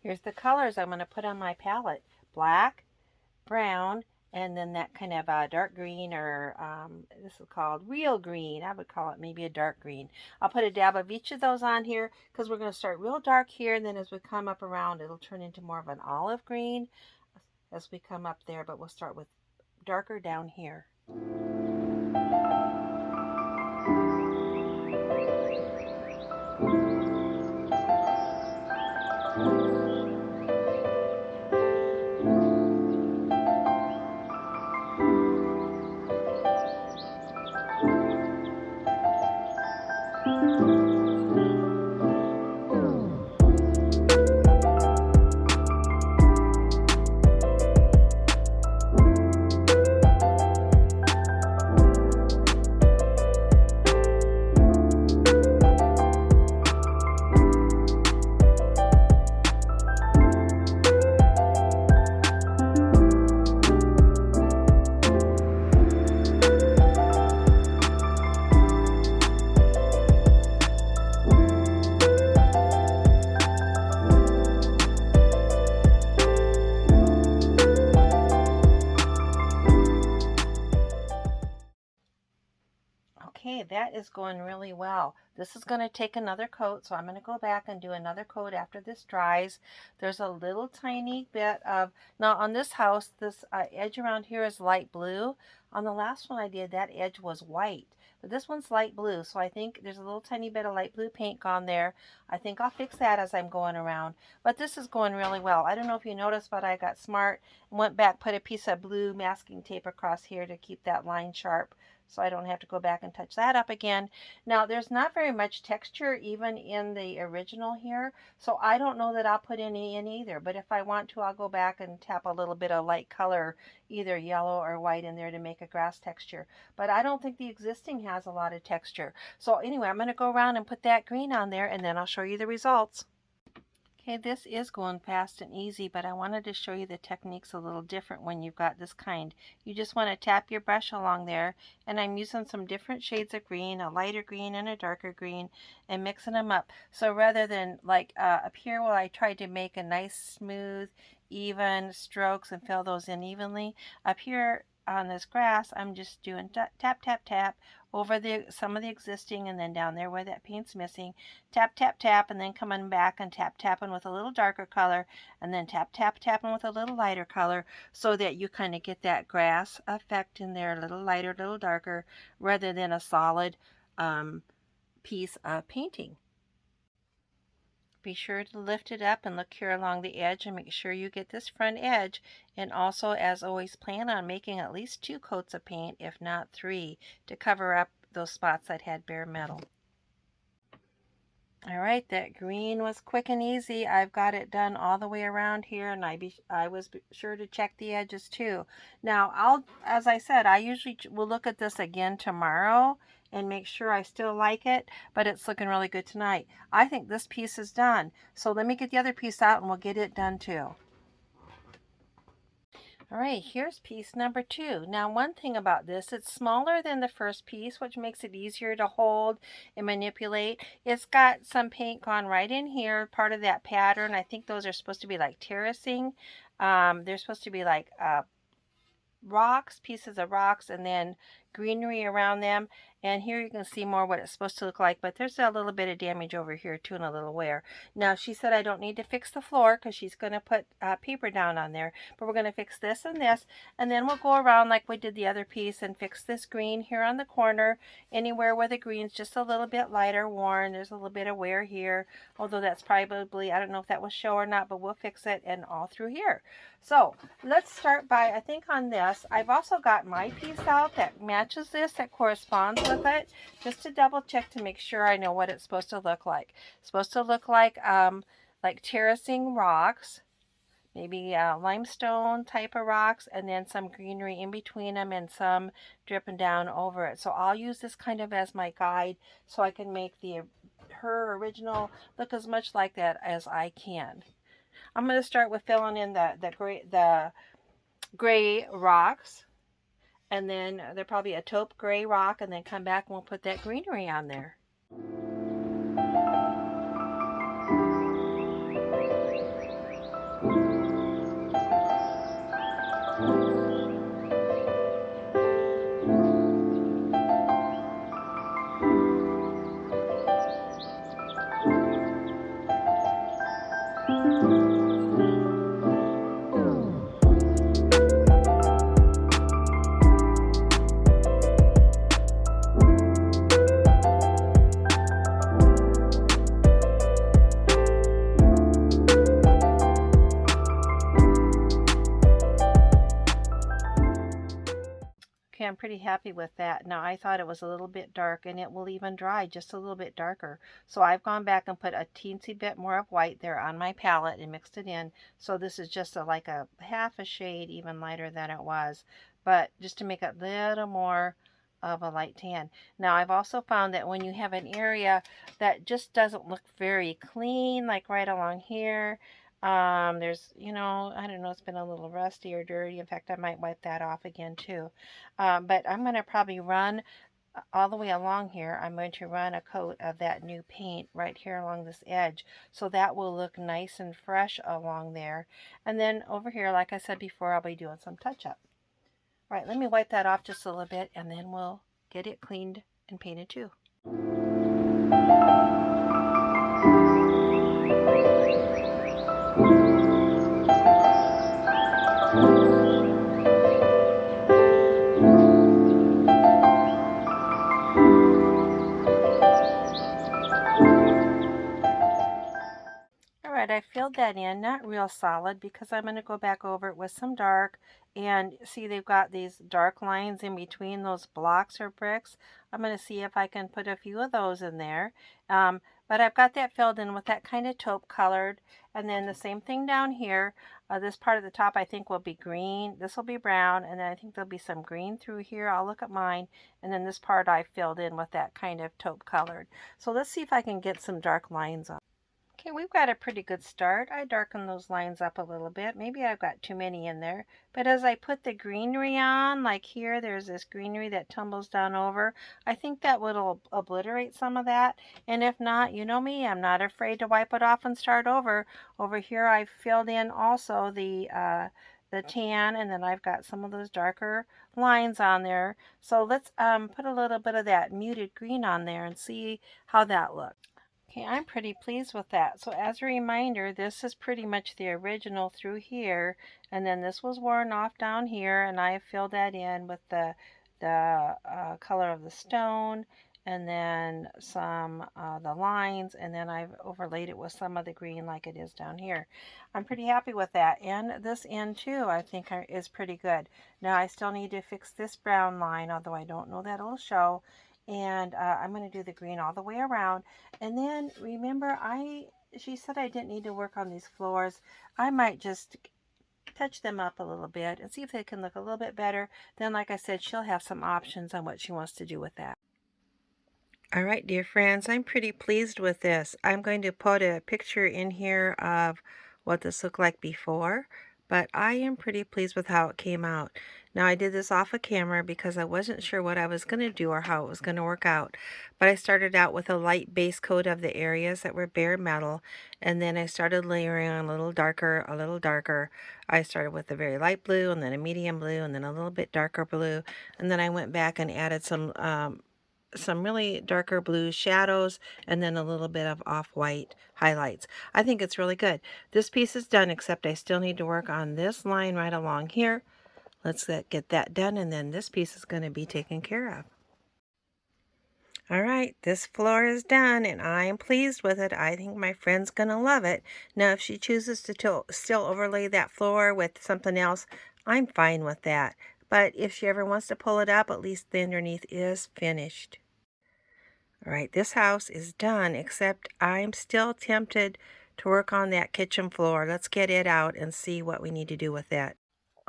Here's the colors I'm going to put on my palette. Black, brown, and then that kind of dark green, or this is called real green. I would call it maybe a dark green. I'll put a dab of each of those on here because we're going to start real dark here, and then as we come up around, it'll turn into more of an olive green as we come up there, but we'll start with darker down here. Okay, that is going really well. This is going to take another coat, so I'm going to go back and do another coat after this dries. There's a little tiny bit of, now on this house, this edge around here is light blue. On the last one I did, that edge was white, but this one's light blue, so I think there's a little tiny bit of light blue paint gone there. I think I'll fix that as I'm going around, but this is going really well. I don't know if you noticed, but I got smart and went back, put a piece of blue masking tape across here to keep that line sharp, so I don't have to go back and touch that up again. Now, there's not very much texture even in the original here, so I don't know that I'll put any in either, but if I want to, I'll go back and tap a little bit of light color, either yellow or white, in there to make a grass texture. But I don't think the existing has a lot of texture. So anyway, I'm going to go around and put that green on there, and then I'll show you the results. Okay, this is going fast and easy, but I wanted to show you the techniques a little different when you've got this kind. You just want to tap your brush along there, and I'm using some different shades of green, a lighter green and a darker green, and mixing them up. So rather than like up here where I tried to make a nice smooth, even strokes and fill those in evenly, up here on this grass, I'm just doing tap, tap, tap over some of the existing, and then down there where that paint's missing, tap, tap, tap, and then coming back and tap, tapping with a little darker color, and then tap, tap, tapping with a little lighter color, so that you kind of get that grass effect in there, a little lighter, a little darker, rather than a solid piece of painting. Be sure to lift it up and look here along the edge and make sure you get this front edge. And also, as always, plan on making at least 2 coats of paint, if not 3, to cover up those spots that had bare metal. All right, that green was quick and easy. I've got it done all the way around here, and I was sure to check the edges too. Now, as I said, I usually will look at this again tomorrow and make sure I still like it, but it's looking really good tonight. I think this piece is done. So let me get the other piece out and we'll get it done too. All right, here's piece number 2. Now, one thing about this, it's smaller than the first piece, which makes it easier to hold and manipulate. It's got some paint gone right in here, part of that pattern. I think those are supposed to be like terracing. They're supposed to be like rocks, pieces of rocks, and then greenery around them. And here you can see more what it's supposed to look like, but there's a little bit of damage over here too and a little wear. Now, she said I don't need to fix the floor because she's going to put paper down on there, but we're going to fix this, and then we'll go around like we did the other piece and fix this green here on the corner, anywhere where the green's just a little bit lighter worn. There's a little bit of wear here, although that's probably, I don't know if that will show or not, but we'll fix it, and all through here. So let's start by, I think on this, I've also got my piece out that matches this, that corresponds with it, just to double check to make sure I know what it's supposed to look like. It's supposed to look like terracing rocks, maybe limestone type of rocks, and then some greenery in between them and some dripping down over it. So I'll use this kind of as my guide so I can make her original look as much like that as I can. I'm going to start with filling in the gray rocks, and then they're probably a taupe gray rock, and then come back and we'll put that greenery on there. pretty happy with that. Now, I thought it was a little bit dark, and it will even dry just a little bit darker. So I've gone back and put a teensy bit more of white there on my palette and mixed it in. So this is just like a half a shade even lighter than it was, but just to make it a little more of a light tan. Now, I've also found that when you have an area that just doesn't look very clean, like right along here, there's, I don't know, it's been a little rusty or dirty. In fact, I might wipe that off again too. But I'm going to probably run all the way along here. I'm going to run a coat of that new paint right here along this edge. So that will look nice and fresh along there. And then over here, like I said before, I'll be doing some touch up. All right, let me wipe that off just a little bit, and then we'll get it cleaned and painted too. I filled that in, not real solid, because I'm going to go back over it with some dark, and see they've got these dark lines in between those blocks or bricks. I'm going to see if I can put a few of those in there, but I've got that filled in with that kind of taupe colored, and then the same thing down here. This part of the top I think will be green, this will be brown, and then I think there'll be some green through here. I'll look at mine, and then this part I filled in with that kind of taupe colored. So let's see if I can get some dark lines on. Okay, we've got a pretty good start. I darken those lines up a little bit. Maybe I've got too many in there. But as I put the greenery on, like here, there's this greenery that tumbles down over. I think that will obliterate some of that. And if not, you know me, I'm not afraid to wipe it off and start over. Over here, I've filled in also the tan, and then I've got some of those darker lines on there. So let's put a little bit of that muted green on there and see how that looks. Okay, I'm pretty pleased with that. So as a reminder, this is pretty much the original through here, and then this was worn off down here, and I filled that in with the color of the stone, and then some the lines, and then I've overlaid it with some of the green like it is down here. I'm pretty happy with that, and this end too I think is pretty good. Now I still need to fix this brown line, although I don't know that it'll show. And I'm going to do the green all the way around. And then remember, she said I didn't need to work on these floors. I might just touch them up a little bit and see if they can look a little bit better. Then, like I said, she'll have some options on what she wants to do with that. All right, dear friends, I'm pretty pleased with this. I'm going to put a picture in here of what this looked like before, but I am pretty pleased with how it came out. Now, I did this off of camera because I wasn't sure what I was going to do or how it was going to work out. But I started out with a light base coat of the areas that were bare metal, and then I started layering on a little darker, a little darker. I started with a very light blue, and then a medium blue, and then a little bit darker blue, and then I went back and added some really darker blue shadows, and then a little bit of off-white highlights. I think it's really good. This piece is done, except I still need to work on this line right along here. Let's get that done, and then this piece is going to be taken care of. All right, this floor is done, and I am pleased with it. I think my friend's going to love it. Now, if she chooses to still overlay that floor with something else, I'm fine with that. But if she ever wants to pull it up, at least the underneath is finished. All right, this house is done, except I'm still tempted to work on that kitchen floor. Let's get it out and see what we need to do with that.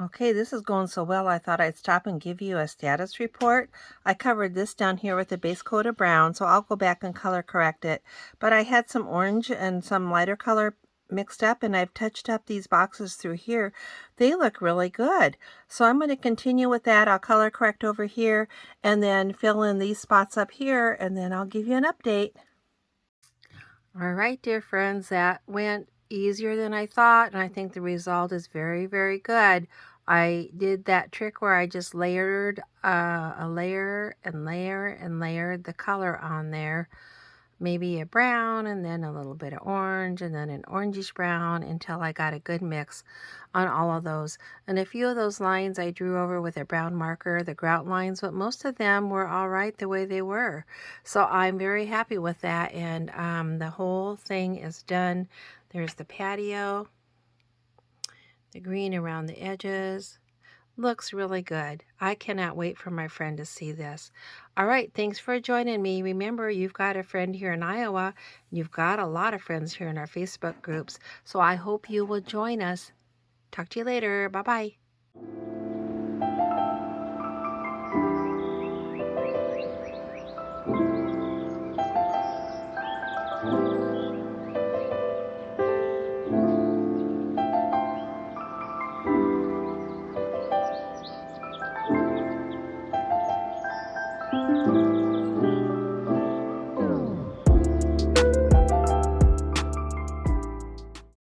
Okay, this is going so well, I thought I'd stop and give you a status report. I covered this down here with a base coat of brown, so I'll go back and color correct it. But I had some orange and some lighter color mixed up, and I've touched up these boxes through here. They look really good. So I'm going to continue with that. I'll color correct over here and then fill in these spots up here, and then I'll give you an update. All right, dear friends, that went easier than I thought, and I think the result is very, very good. I did that trick where I just layered a layer and layer and layered the color on there. Maybe a brown, and then a little bit of orange, and then an orangish brown, until I got a good mix on all of those. And a few of those lines I drew over with a brown marker, the grout lines, but most of them were all right the way they were. So I'm very happy with that, and the whole thing is done. There's the patio, the green around the edges, Looks really good. I cannot wait for my friend to see this. All right, thanks for joining me. Remember, you've got a friend here in Iowa. You've got a lot of friends here in our Facebook groups. So I hope you will join us. Talk to you later. Bye-bye.